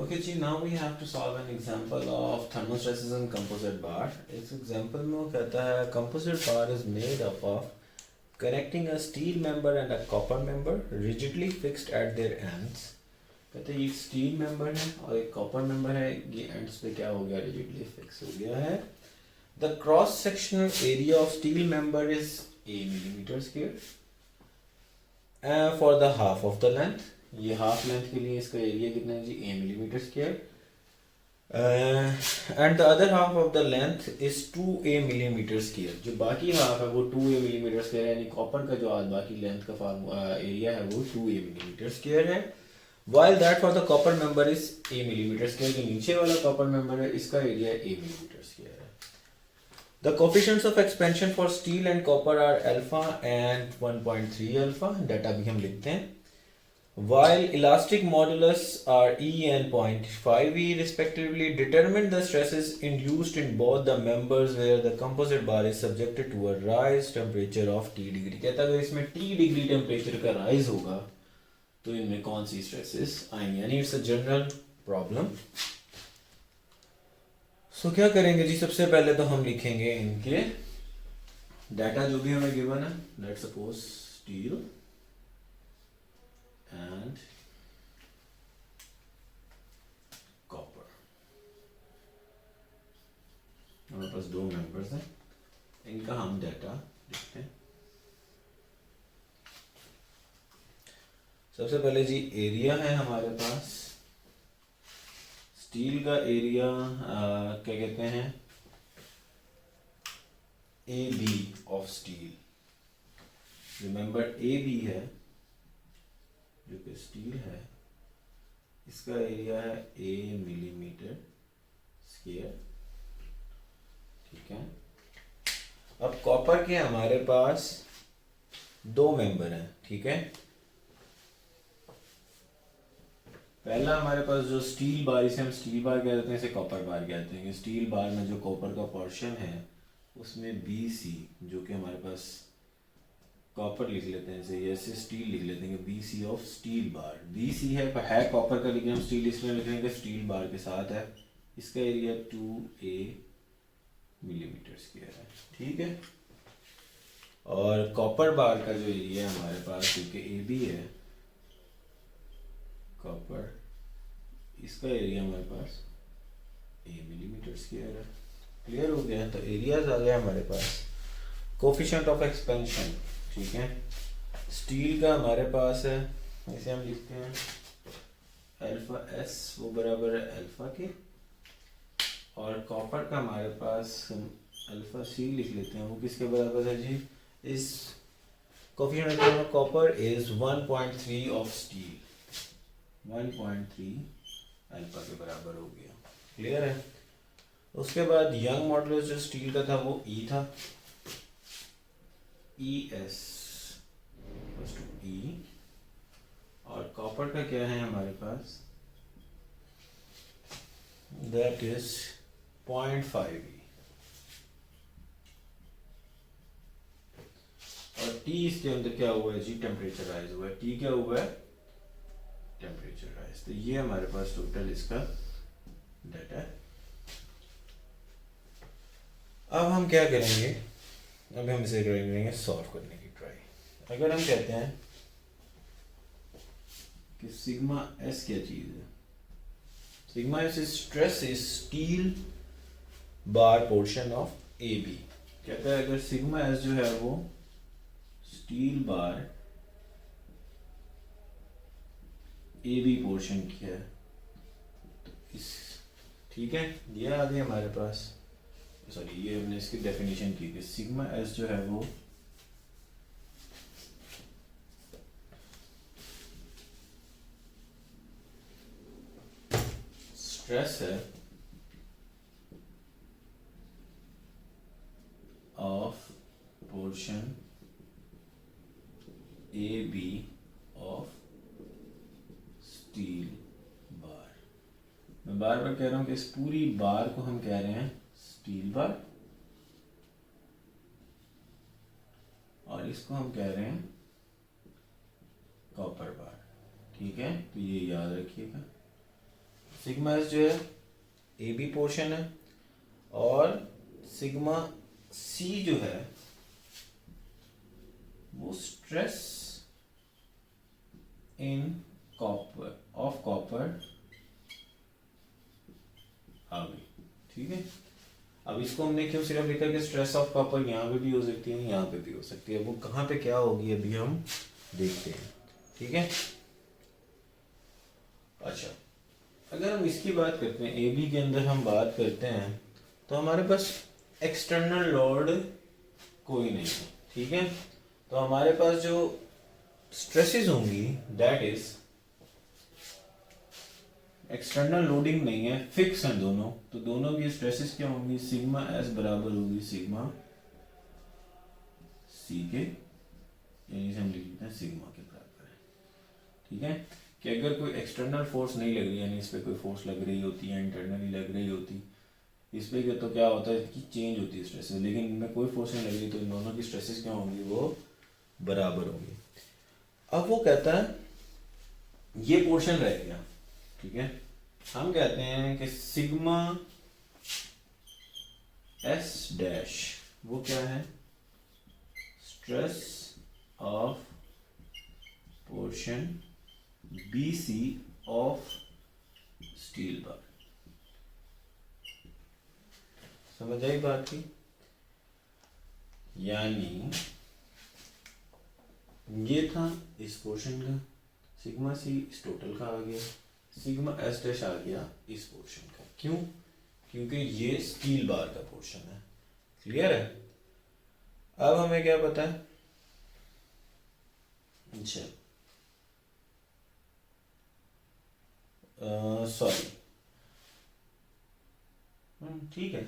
Okay, ji, now we have to solve an example of thermostresses in composite bar. इस example में वो कहता है composite bar is made up of connecting a steel member and a copper member rigidly fixed at their ends. कहते हैं ये steel member है और एक copper member है, ये ends पे क्या हो गया, rigidly fix हो गया है. The cross sectional area of steel member is a millimeter square. For the half of the length, ये हाफ लेंथ के लिए इसका एरिया कितना है जी, a millimetre square. And the other half of the length is 2a millimetre square. जो बाकी half है वो 2a मिलीमीटर स्क्वायर, यानी कॉपर का जो आज बाकी लेंथ का एरिया है वो 2a मिलीमीटर स्क्वायर है. While that for the copper member is a millimetre square. जो नीचे वाला कॉपर मेंबर है इसका एरिया a मिलीमीटर स्क्वायर है. The coefficients of expansion for steel and copper are alpha and 1.3 alpha. Data भी हम लिखते हैं. While elastic modulus are E and 0.5 E respectively, determine the stresses induced in both the members where the composite bar is subjected to a rise temperature of T degree. कहता है अगर इसमें T degree temperature का rise होगा तो इनमें कौन सी stresses आएंगी, यानी इट्स अ जनरल प्रॉब्लम. सो क्या करेंगे जी, सबसे पहले तो हम लिखेंगे इनके डाटा जो भी हमें गिवन है. Let's suppose steel and copper. हमारे पास दो मेंबर्स हैं, इनका हम डाटा लिखते हैं. सबसे पहले जी एरिया है हमारे पास. स्टील का एरिया क्या कहते हैं, A B of steel. Remember A B है जो कि स्टील है, इसका एरिया है a मिलीमीटर स्क्वायर. ठीक है. अब कॉपर के हमारे पास दो मेंबर हैं. ठीक है. पहला हमारे पास जो स्टील बार, इसे हम स्टील बार कहते हैं, इसे कॉपर बार कहते हैं. स्टील बार में जो कॉपर का पोर्शन है उसमें बी सी, जो कि हमारे पास कॉपर लिख लेते हैं, जैसे स्टील लिख लेते हैं B C of steel bar. B C है कॉपर का, लेकिन हम स्टील इसमें लिखेंगे स्टील बार के साथ है. इसका एरिया 2a मिलीमीटर स्क्वायर है. ठीक है. और कॉपर बार का जो एरिया है हमारे पास, क्योंकि ए बी है कॉपर, इसका एरिया हमारे पास a मिलीमीटर स्क्वायर है. क्लियर हो गया. तो एरियाज आ गया हमारे पास. कोफिशिएंट ऑफ एक्सपेंशन, ठीक है, स्टील का हमारे पास है, इसे हम लिखते हैं अल्फा एस, वो बराबर है अल्फा के. और कॉपर का हमारे पास हम अल्फा सी लिख लेते हैं, वो किसके बराबर है जी, इस coefficient of copper is 1.3 of steel. 1.3 alpha के बराबर हो गया. क्लियर है. उसके बाद यंग मॉडुलस जो स्टील का था वो ई था, ES टू E. और कॉपर का क्या है हमारे पास, दैट इज 0.5 E. और T इसके अंदर क्या हुआ है जी, टेम्परेचर राइज हुआ है. T क्या हुआ है, टेम्परेचर राइज. तो ये हमारे पास टोटल इसका डाटा है. अब हम क्या करेंगे, अब हम इसे करेंगे सॉल्व करने की ट्राई. अगर हम कहते हैं कि सिग्मा एस क्या चीज है, sigma S stress is steel bar portion of A B. कहता है अगर सिग्मा एस जो है वो steel bar A B portion की है, तो इस, ठीक है, ये आ गया हमारे पास. सॉरी, ये हमने इसकी डेफिनेशन की कि सिग्मा एस जो है वो स्ट्रेस है of portion A B of steel bar. मैं बार बार कह रहा हूं कि इस पूरी बार को हम कह रहे हैं स्टील बार, और इसको हम कह रहे हैं कॉपर बार. ठीक है. तो ये याद रखिएगा. सिग्मा एस जो है ए बी पोर्शन है और सिग्मा सी जो है वो stress in copper of copper आ गई। ठीक है, अब इसको हमने क्यों सिर्फ लिखा कि स्ट्रेस ऑफ कॉपर यहाँ पे भी हो सकती है, यहाँ पे भी हो सकती है, वो कहाँ पे क्या होगी अभी हम देखते हैं। ठीक है, अच्छा अगर हम इसकी बात करते हैं, ए बी के अंदर हम बात करते हैं तो हमारे पास एक्सटर्नल लोड कोई नहीं है। ठीक है, तो हमारे पास जो स्ट्रेसेस होंगी दैट इज एक्सटर्नल लोडिंग नहीं है, फिक्स हैं दोनों, तो दोनों की स्ट्रेसेस क्या होंगी, सिग्मा एस बराबर होगी सिग्मा सी के, यानी हम लिख लेते हैं सिग्मा के बराबर है। ठीक है, कि अगर कोई एक्सटर्नल फोर्स नहीं लग रही, यानी इस पर कोई फोर्स लग रही होती है, इंटरनली लग रही होती इस पर, तो क्या होता है कि चेंज होती है स्ट्रेसेस, लेकिन इनमें कोई फोर्स नहीं लग रही तो इन दोनों की स्ट्रेसेस क्या होंगी, वो बराबर होंगी। अब वो कहता है ये पोर्शन रह गया। ठीक है, हम कहते हैं कि सिग्मा एस डैश वो क्या है, stress of portion B C of steel bar. समझ आई बात की, यानी ये था इस पोर्शन का, सिग्मा सी इस टोटल का आ गया, सिग्मा एस डैश आ गया इस पोर्शन का। क्यों? क्योंकि ये स्टील बार का पोर्शन है। क्लियर है? अब हमें क्या पता है, अच्छा सॉरी ठीक है,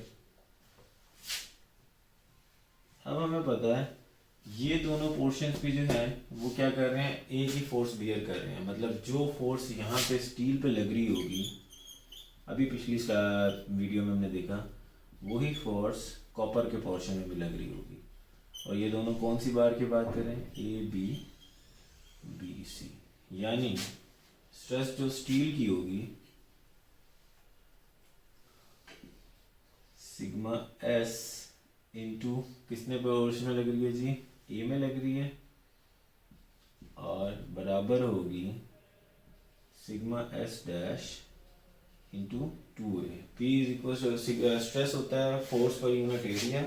अब हमें पता है ये दोनों पोर्शंस भी जो है वो क्या कर रहे हैं, एक ही फोर्स बियर कर रहे हैं। मतलब जो फोर्स यहाँ पे स्टील पे लग रही होगी, अभी पिछली वीडियो में हमने देखा, वही फोर्स कॉपर के पोर्शन में भी लग रही होगी। और ये दोनों कौन सी बार की बात करें, ए बी बी सी, यानी स्ट्रेस जो स्टील की होगी सिग्मा एस इंटू किसने पोर्शन में लग रही है जी, ए में लग रही है, और बराबर होगी sigma S dash into two A. P is equal, stress होता है फोर्स पर यूनिट एरिया,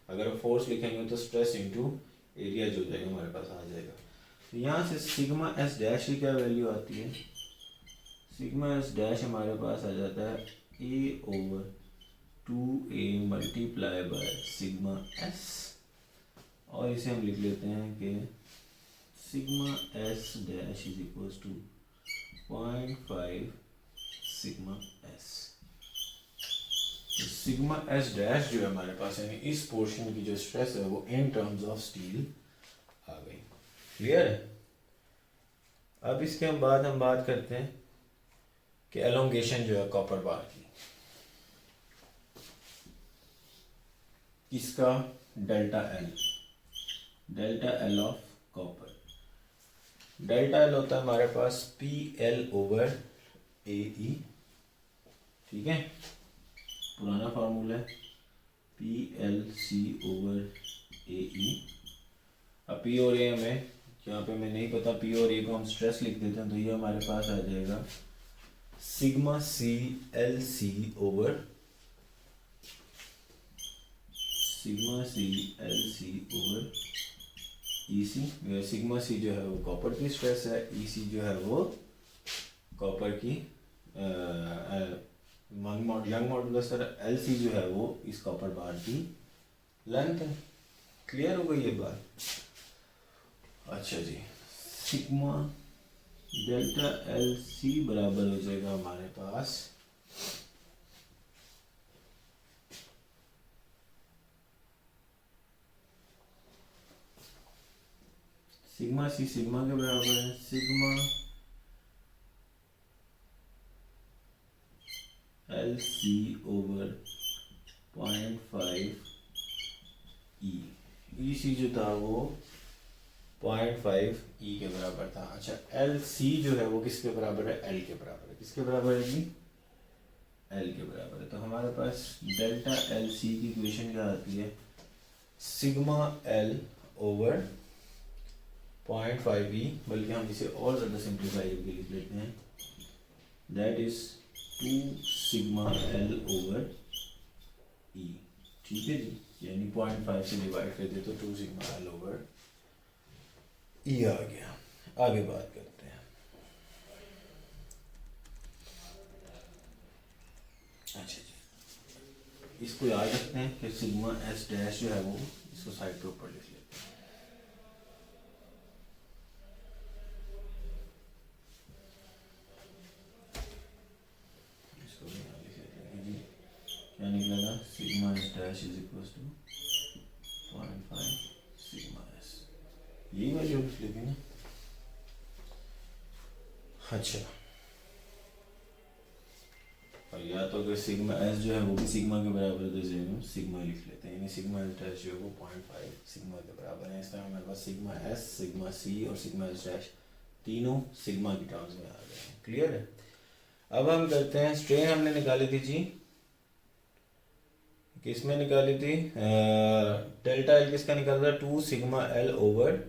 अगर फोर्स लिखेंगे तो स्ट्रेस इंटू एरिया जो जाएगा हमारे पास आ जाएगा। तो यहाँ से सिग्मा एस डैश की क्या वैल्यू आती है, सिग्मा एस डैश हमारे पास आ जाता है a over 2a multiply by sigma S, और इसे हम लिख लेते हैं कि sigma S dash is equal to 0.5 sigma S. तो सिग्मा एस डैश जो है हमारे पास, यानी इस पोर्शन की जो स्ट्रेस है वो इन टर्म्स ऑफ स्टील आ गई। क्लियर है? अब इसके हम बात करते हैं कि एलोंगेशन जो है कॉपर बार की, इसका delta L of copper, delta L होता है हमारे पास पी एल ओवर ए ई। ठीक है, पुराना फार्मूला है पी एल सी ओवर ए ई। अब पी और ए हमें यहाँ पे हमें नहीं पता, पी और ए को हम स्ट्रेस लिख देते हैं, तो ये हमारे पास आ जाएगा sigma C L C over sigma C L C over E C. Sigma C जो है वो कॉपर की स्ट्रेस है, ई सी जो है वो कॉपर की यंग मॉडुलस है, एल सी जो है वो इस कॉपर बार की लेंथ है। क्लियर हो गई ये बात? अच्छा जी, सिग्मा डेल्टा एल सी बराबर हो जाएगा हमारे पास सिग्मा सी सिग्मा के बराबर है सिग्मा एल सी ओवर 0.5 ई सी जो था वो 0.5 ई के बराबर था। अच्छा, एल सी जो है वो किसके बराबर है, एल के बराबर है। किसके बराबर है जी, एल के बराबर है। तो हमारे पास डेल्टा एल सी की इक्वेशन क्या आती है, सिग्मा एल ओवर 0.5 ई, बल्कि हम इसे और ज़्यादा सिंप्लीफाई करके लिख लेते हैं, that is 2 sigma L over E. ठीक है जी, यानी 0.5 से डिवाइड कर दे तो 2 सिग्मा एल ओवर ई आ गया। आगे बात करते हैं। अच्छा जी, इसको याद रखते हैं कि सिग्मा एस डैश जो है वो इसको साइड पे ऊपर लिख लेते हैं। इसको भी यहाँ लिख लेते हैं जी, क्या निकलेगा, sigma S dash is equal to 0.5 sigma S, यही वैल्यू लिख लेते हैं। अच्छा, और या तो अगर सिग्मा एस जो है वो भी सिग्मा के बराबर है तो इसे हम सिग्मा लिख लेते हैं, यानी सिग्मा एस डैश जो है वो 0.5 सिग्मा के बराबर है। इस तरह हमारे पास सिग्मा एस, सिग्मा सी और सिग्मा एस डैश तीनों सिग्मा की टर्म्स में आ गए हैं। क्लियर है। अब हम करते हैं, स्ट्रेन हमने निकाली थी जी, किसमें निकाली थी, डेल्टा एल किसका निकाला था, 2 सिग्मा एल ओवर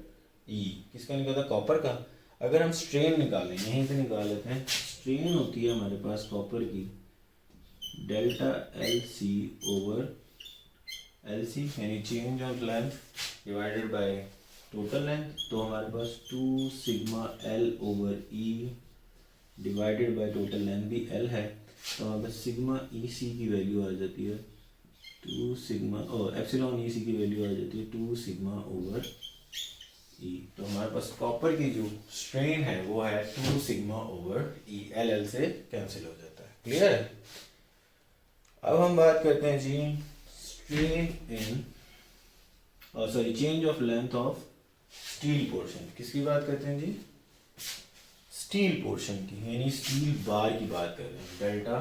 ई, किसका निकाला था, कॉपर का। अगर हम स्ट्रेन निकालें, यहीं से निकाल लेते हैं, स्ट्रेन होती है हमारे पास कॉपर की delta L C over L C, यानी change of length divided by total length. तो हमारे पास 2 sigma L over E divided by total length भी एल है, तो हमारे पास सिग्मा ई सी की वैल्यू आ जाती है 2 सिग्मा, और एप्सिलॉन ई सी की वैल्यू आ जाती है 2 सिग्मा ओवर ई। तो हमारे पास कॉपर की जो स्ट्रेन है वो है 2 सिग्मा ओवर ई, एल एल से कैंसिल हो जाता है। क्लियर है। अब हम बात करते हैं जी स्ट्रेन इन, और sorry, change of length of steel portion. किसकी बात करते हैं जी, स्टील पोर्शन की, यानी स्टील बार की बात कर रहे हैं, डेल्टा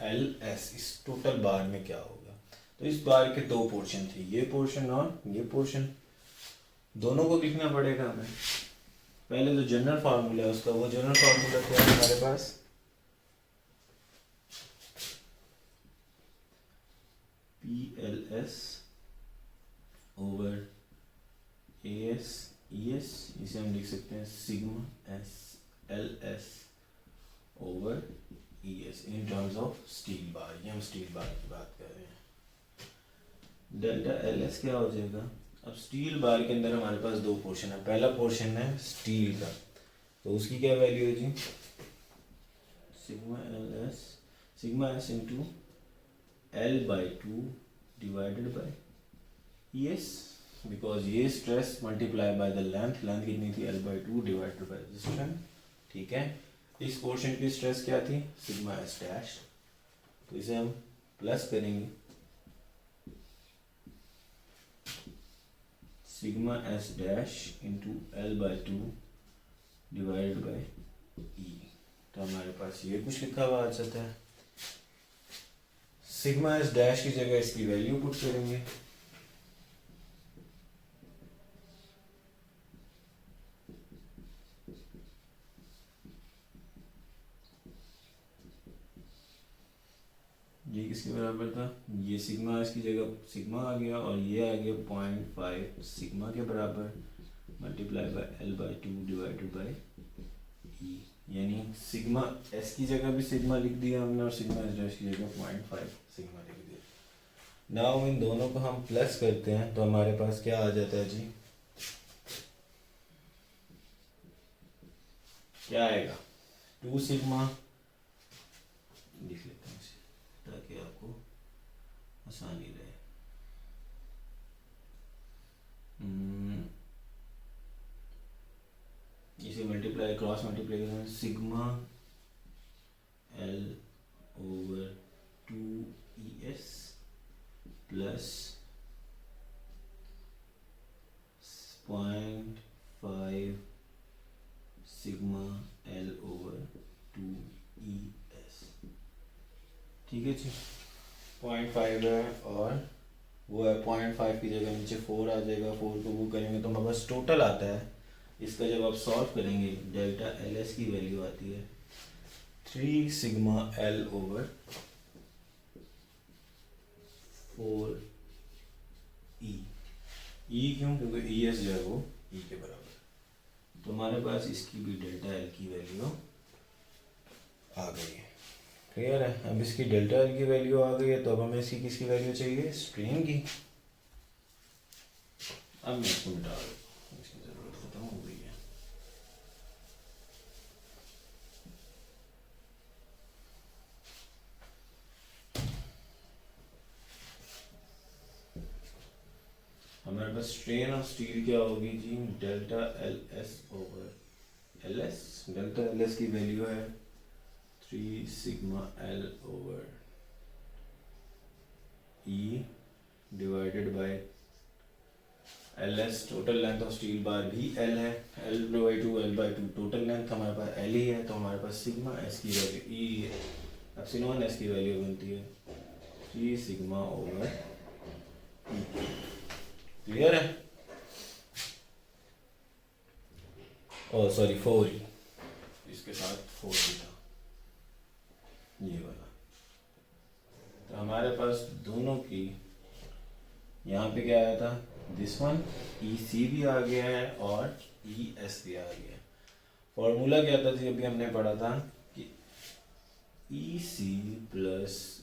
एल एस, इस टोटल बार में क्या होगा। तो इस बार के दो पोर्शन थे, ये पोर्शन और ये पोर्शन, दोनों को लिखना पड़ेगा हमें। पहले जो जनरल फार्मूला है उसका, वो जनरल फार्मूला क्या है हमारे पास, P L S over A S E S, इसे हम लिख सकते हैं sigma S L S over E S in terms of steel bar. ये हम स्टील बार की बात कर रहे हैं। डेल्टा एल एस क्या हो जाएगा, अब स्टील बार के अंदर हमारे पास दो पोर्शन है, पहला पोर्शन है स्टील का, तो उसकी क्या वैल्यू है जी, sigma L S, sigma S into L by 2 divided by E S, because ये stress multiply by the length, length कितनी थी L by 2 divided by distance. ठीक है, इस पोर्शन की स्ट्रेस क्या थी, सिग्मा एस डैश, तो इसे हम प्लस करेंगे, sigma S dash into L by 2 divided by E. तो हमारे पास ये कुछ लिखा हुआ आ जाता है। सिग्मा एस डैश की जगह इसकी वैल्यू पुट करेंगे, ये किसके बराबर था, ये सिग्मा एस की जगह सिग्मा आ गया और ये आ गया 0.5 सिग्मा के बराबर multiply by L by 2 divided by E, यानी सिग्मा एस की जगह भी सिग्मा लिख दिया हमने और सिग्मा एस डैश की जगह 0.5 सिग्मा लिख दिया। नाउ इन दोनों को हम प्लस करते हैं तो हमारे पास क्या आ जाता है जी, क्या आएगा, 2 सिग्मा, लिख लेते हैं इसे ताकि आपको आसानी रहे, इसे मल्टीप्लाई क्रॉस मल्टीप्लाई करें, sigma L over 2 E S plus 0.5 sigma L over 2 E S. ठीक है जी, 0.5 है और वो है 0.5 की जगह नीचे 4 आ जाएगा, 4 को वो करेंगे तो हमारे पास टोटल आता है, इसका जब आप सॉल्व करेंगे डेल्टा एल एस की वैल्यू आती है 3 सिग्मा एल ओवर 4 ई क्यों, क्योंकि ई एस जो है वो ई के बराबर है। तो हमारे पास इसकी भी डेल्टा एल की वैल्यू आ गई है। क्लियर है। अब इसकी डेल्टा एल की वैल्यू आ गई है, तो अब हमें इसकी किसकी वैल्यू चाहिए, स्ट्रेन की। अब मैं इसको मिटा दूँ, इसकी ज़रूरत ख़त्म हो गई है। हमारे पास स्ट्रेन ऑफ स्टील क्या होगी जी, delta L S over L S. Delta L S की वैल्यू है 3 sigma L over E divided by L S. Total length of steel bar भी एल है, L by two L by two, total length हमारे पास L ही है, तो हमारे पास सिग्मा एस की वैल्यू ई, एप्सिलॉन एस की वैल्यू बनती है 3 सिग्मा ओवर ई। क्लियर है। ओ सॉरी 4 ई, इसके साथ 4 ई था ये वाला। तो हमारे पास दोनों की यहाँ पे क्या आया था, दिस वन ई सी भी आ गया है और ई एस भी आ गया है। फॉर्मूला क्या था जी, अभी हमने पढ़ा था कि E C plus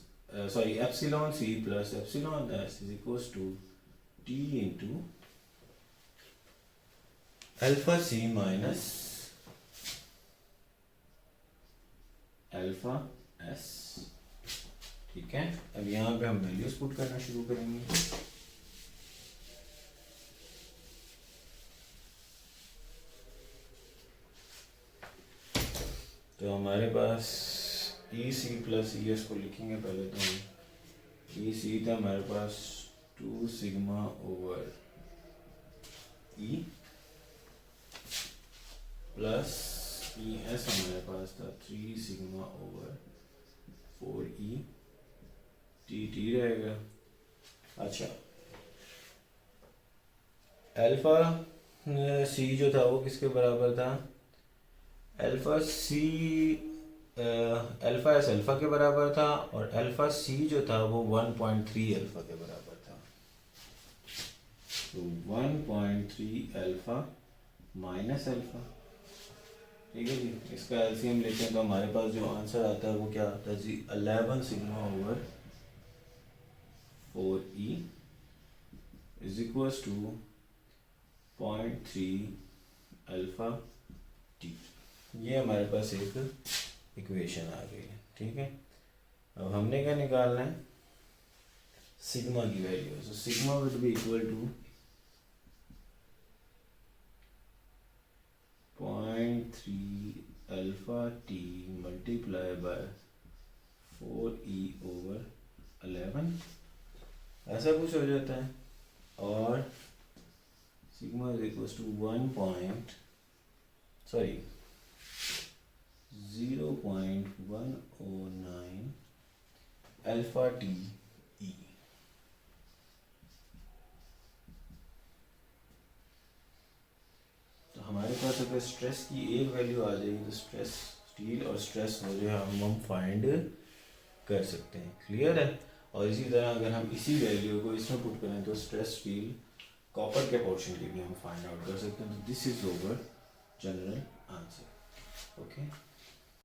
sorry epsilon C plus epsilon S is equals to T into alpha C minus alpha S. ठीक है। अब यहाँ पे हम वैल्यूज पुट करना शुरू करेंगे। तो हमारे पास ई सी प्लस ई एस को लिखेंगे पहले। तो हम ई सी था हमारे पास 2 sigma over E plus E S हमारे पास था 3 सिग्मा ओवर 4 ई, टी टी रहेगा। अच्छा, अल्फा सी जो था वो किसके बराबर था, alpha C alpha S alpha के बराबर था, और अल्फा सी जो था वो 1.3 अल्फा के बराबर था। तो 1.3 अल्फा माइनस अल्फा। ठीक है जी। इसका एलसीएम लेते हैं तो हमारे पास जो आंसर आता है वो क्या आता है जी, 11 sigma over 4 E is equals to 0.3 alpha T. ये हमारे पास एक इक्वेशन आ गई है। ठीक है। अब हमने क्या निकालना है, सिग्मा की value. So sigma will be equal to 0.3 alpha T multiply by 4 E over 11, ऐसा कुछ हो जाता है। और sigma is equal to 0.109 alpha T E. तो हमारे पास अगर स्ट्रेस की एक वैल्यू आ जाएगी तो स्ट्रेस स्टील और स्ट्रेस हो जो है हम फाइंड कर सकते हैं। क्लियर है। और इसी तरह अगर हम इसी वैल्यू को इसमें पुट करें तो स्ट्रेस स्टील कॉपर के पोर्शन की भी हम फाइंड आउट कर सकते हैं। तो this is over general answer. Okay.